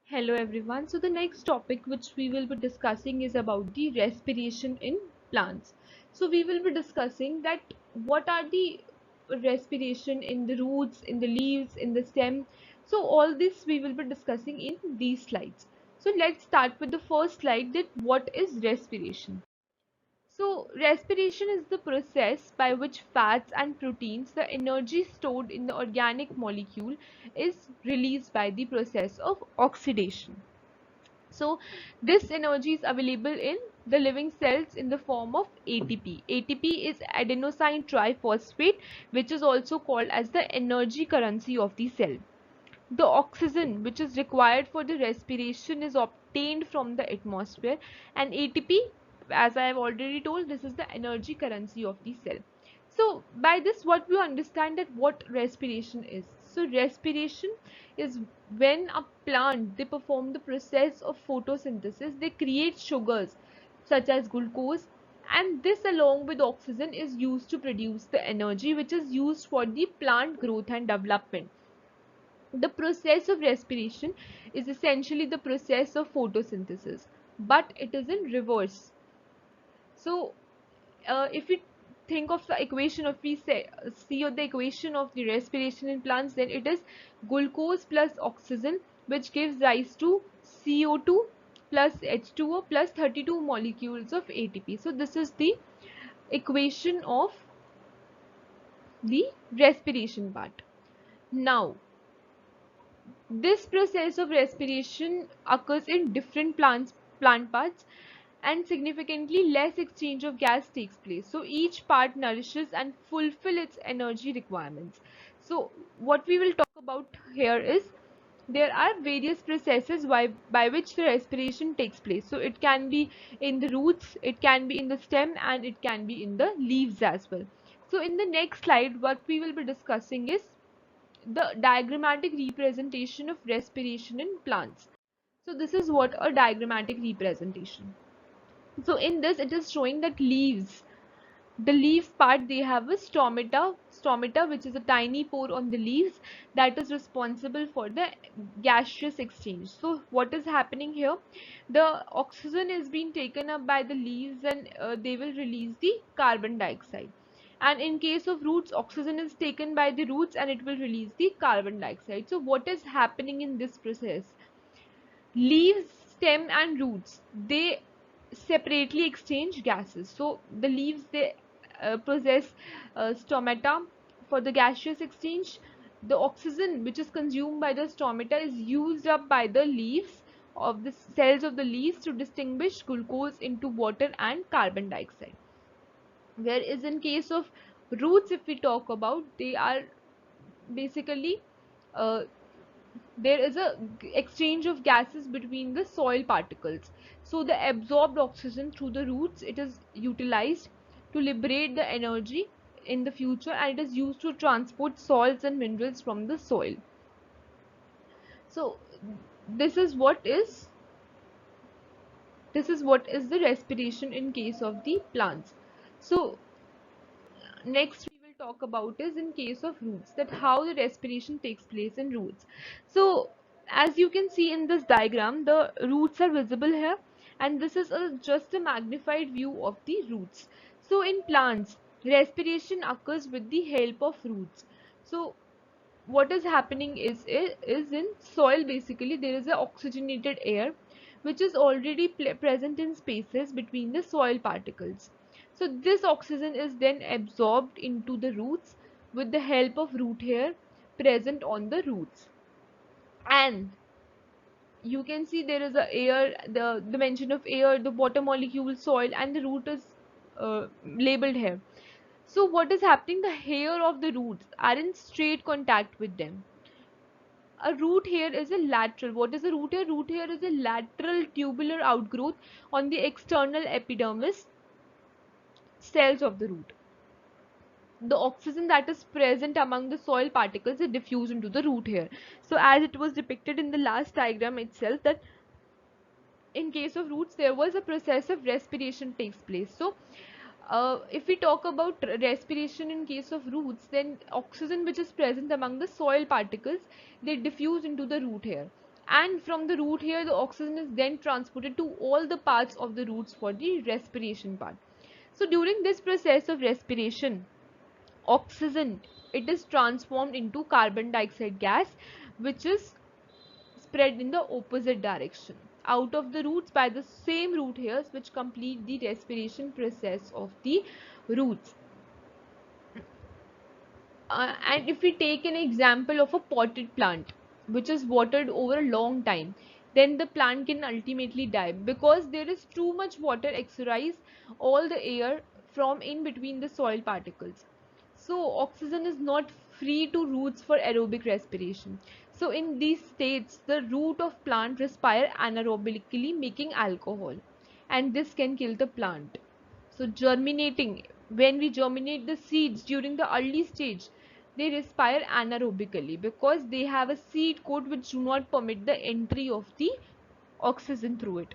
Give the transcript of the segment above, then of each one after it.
Hello everyone. So the next topic which we will be discussing is about the respiration in plants. So we will be discussing that what are the respiration in the roots, in the leaves, in the stem. So all this we will be discussing in these slides. So let's start with the first slide, that what is respiration. So, respiration is the process by which fats and proteins, the energy stored in the organic molecule, is released by the process of oxidation. So, this energy is available in the living cells in the form of ATP. ATP is adenosine triphosphate, which is also called as the energy currency of the cell. The oxygen which is required for the respiration is obtained from the atmosphere, and ATP, as I have already told, this is the energy currency of the cell. So by this what we understand that what respiration is. So respiration is when a plant they perform the process of photosynthesis, they create sugars such as glucose, and this along with oxygen is used to produce the energy which is used for the plant growth and development. The process of respiration is essentially the process of photosynthesis, but it is in reverse. So, if we think of the equation, if we see the equation of the respiration in plants, then it is glucose plus oxygen, which gives rise to CO2 plus H2O plus 32 molecules of ATP. So, this is the equation of the respiration part. Now, this process of respiration occurs in different plant parts, and significantly less exchange of gas takes place. So each part nourishes and fulfill its energy requirements. So what we will talk about here is there are various processes by which the respiration takes place. So it can be in the roots, it can be in the stem, and it can be in the leaves as well. So in the next slide, what we will be discussing is the diagrammatic representation of respiration in plants. So this is what a diagrammatic representation. So in this it is showing that leaves, the leaf part, they have a stomata which is a tiny pore on the leaves that is responsible for the gaseous exchange. So what is happening here, the oxygen is being taken up by the leaves, and they will release the carbon dioxide, and in case of roots, oxygen is taken by the roots and it will release the carbon dioxide. So what is happening in this process, leaves, stem and roots, they separately exchange gases. So the leaves, they possess stomata for the gaseous exchange. The oxygen which is consumed by the stomata is used up by the leaves of the cells of the leaves to distinguish glucose into water and carbon dioxide. Whereas in case of roots, if we talk about, they are basically uh, there is a exchange of gases between the soil particles. So the absorbed oxygen through the roots, it is utilized to liberate the energy in the future, and it is used to transport salts and minerals from the soil. So this is what is the respiration in case of the plants. So next we will talk about is in case of roots, that how the respiration takes place in roots. So as you can see in this diagram, the roots are visible here, and this is just a magnified view of the roots. So in plants, respiration occurs with the help of roots. So what is happening is in soil, basically there is a oxygenated air which is already present in spaces between the soil particles. So this oxygen is then absorbed into the roots with the help of root hair present on the roots. And you can see there is a air, the mention of air, the water molecule, soil, and the root is labeled here. So what is happening, the hair of the roots are in straight contact with them. A root hair is a lateral. What is a root hair? Root hair is a lateral tubular outgrowth on the external epidermis cells of the root. The oxygen that is present among the soil particles is diffused into the root hair. So as it was depicted in the last diagram itself, that in case of roots there was a process of respiration takes place. So If we talk about respiration in case of roots, then oxygen which is present among the soil particles, they diffuse into the root hair, and from the root hair the oxygen is then transported to all the parts of the roots for the respiration part. So during this process of respiration, oxygen, it is transformed into carbon dioxide gas, which is spread in the opposite direction out of the roots by the same root hairs which complete the respiration process of the roots. And if we take an example of a potted plant which is watered over a long time, then the plant can ultimately die because there is too much water exorcise all the air from in between the soil particles. So oxygen is not free to roots for aerobic respiration. So in these states, the root of plant respire anaerobically, making alcohol, and this can kill the plant. So germinating, when we germinate the seeds during the early stage, they respire anaerobically because they have a seed coat which do not permit the entry of the oxygen through it.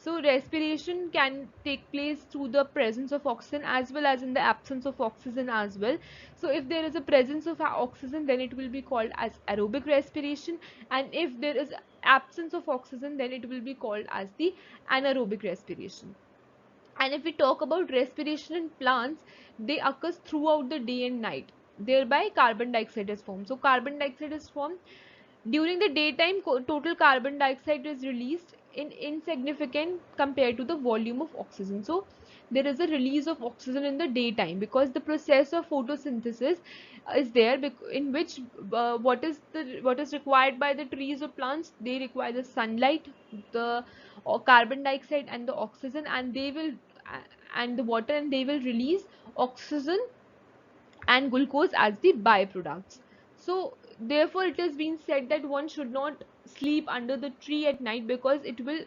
So respiration can take place through the presence of oxygen as well as in the absence of oxygen as well. So if there is a presence of oxygen, then it will be called as aerobic respiration, and if there is absence of oxygen, then it will be called as the anaerobic respiration. And if we talk about respiration in plants, they occur throughout the day and night. Thereby, carbon dioxide is formed. So, carbon dioxide is formed during the daytime. Total carbon dioxide is released in insignificant compared to the volume of oxygen. So, there is a release of oxygen in the daytime because the process of photosynthesis is there, in which what is required by the trees or plants, they require the sunlight, the carbon dioxide and the oxygen, and they will and the water, and they will release oxygen and glucose as the byproducts. So therefore it has been said that one should not sleep under the tree at night because it will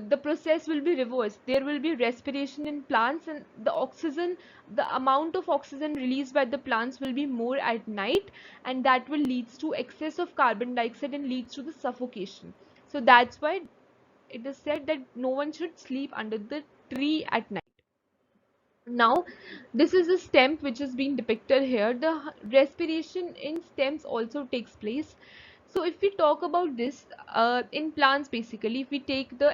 the process will be reversed. There will be respiration in plants, and the amount of oxygen released by the plants will be more at night, and that will leads to excess of carbon dioxide and leads to the suffocation. So that's why it is said that no one should sleep under the tree at night. Now, this is a stem which is being depicted here. The respiration in stems also takes place. So, if we talk about this in plants, basically, if we take the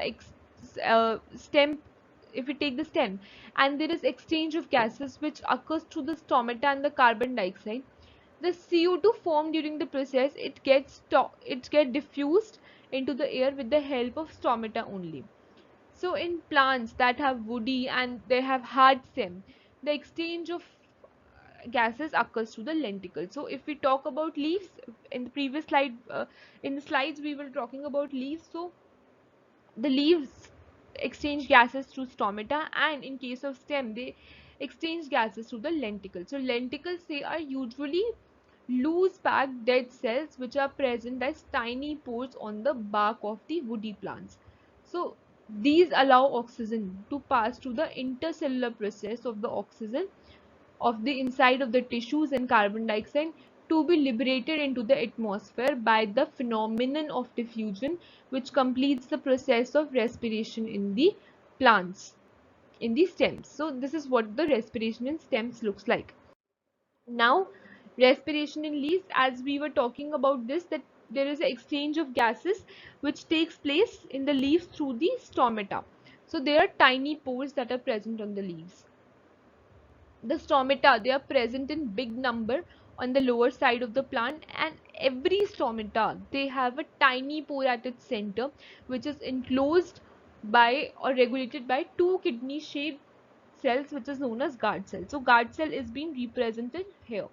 stem, if we take the stem, and there is exchange of gases which occurs through the stomata and the carbon dioxide, the CO2 formed during the process, it gets diffused into the air with the help of stomata only. So in plants that have woody and they have hard stem, the exchange of gases occurs through the lenticle. So if we talk about leaves, in the previous slide, in the slides we were talking about leaves. So the leaves exchange gases through stomata, and in case of stem, they exchange gases through the lenticle. So lenticles, they are usually loose packed dead cells which are present as tiny pores on the bark of the woody plants. So these allow oxygen to pass through the intercellular process of the oxygen of the inside of the tissues and carbon dioxide to be liberated into the atmosphere by the phenomenon of diffusion, which completes the process of respiration in the plants, in the stems. So this is what the respiration in stems looks like. Now, respiration in leaves, as we were talking about this, that there is an exchange of gases which takes place in the leaves through the stomata. So there are tiny pores that are present on the leaves. The stomata, they are present in big number on the lower side of the plant, and every stomata, they have a tiny pore at its center which is enclosed by or regulated by two kidney shaped cells which is known as guard cell. So guard cell is being represented here.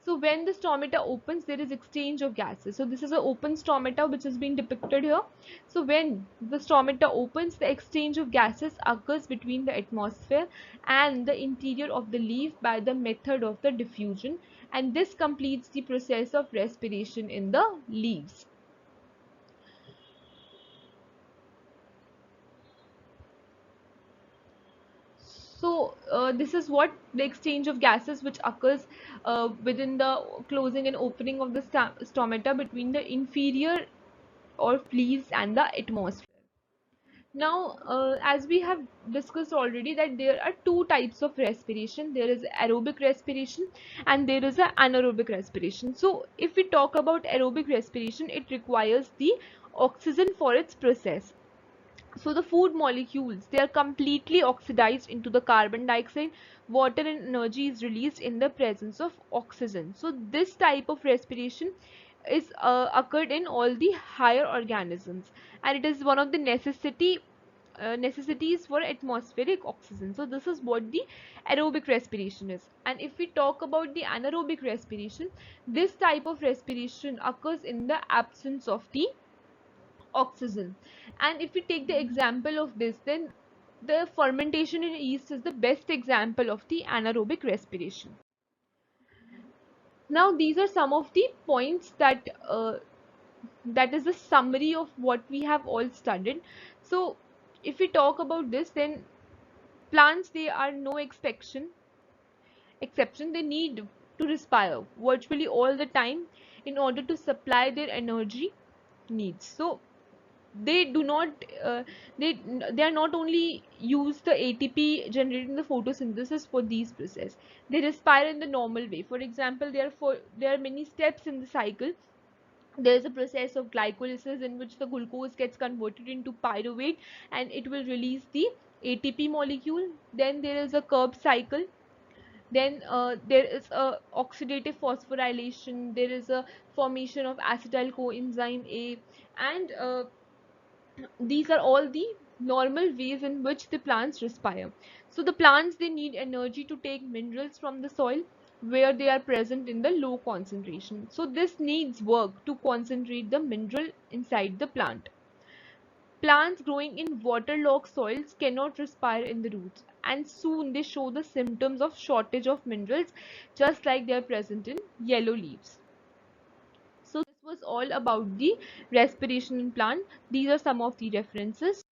So when the stomata opens, there is exchange of gases. So this is an open stomata which is being depicted here. So when the stomata opens, the exchange of gases occurs between the atmosphere and the interior of the leaf by the method of the diffusion, and this completes the process of respiration in the leaves. So this is what the exchange of gases which occurs within the closing and opening of the stomata between the inferior or leaves and the atmosphere. Now, as we have discussed already, that there are two types of respiration. There is aerobic respiration and there is a anaerobic respiration. So if we talk about aerobic respiration, it requires the oxygen for its process. So the food molecules, they are completely oxidized into the carbon dioxide. Water and energy is released in the presence of oxygen. So this type of respiration is occurred in all the higher organisms, and it is one of the necessities for atmospheric oxygen. So this is what the aerobic respiration is. And if we talk about the anaerobic respiration, this type of respiration occurs in the absence of the oxygen. And if we take the example of this, then the fermentation in yeast is the best example of the anaerobic respiration. Now these are some of the points that is the summary of what we have all studied. So if we talk about this, then plants, they are no exception. They need to respire virtually all the time in order to supply their energy needs. So they do not they they are not only use the ATP generated in the photosynthesis for these process. They respire in the normal way. For example, there are many steps in the cycle. There is a process of glycolysis in which the glucose gets converted into pyruvate and it will release the ATP molecule. Then there is a Krebs cycle. Then there is a oxidative phosphorylation. There is a formation of acetyl coenzyme A, and these are all the normal ways in which the plants respire. So the plants, they need energy to take minerals from the soil where they are present in the low concentration. So this needs work to concentrate the mineral inside the plant. Plants growing in waterlogged soils cannot respire in the roots, and soon they show the symptoms of shortage of minerals, just like they are present in yellow leaves. So this was all about the respiration in plant. These are some of the references.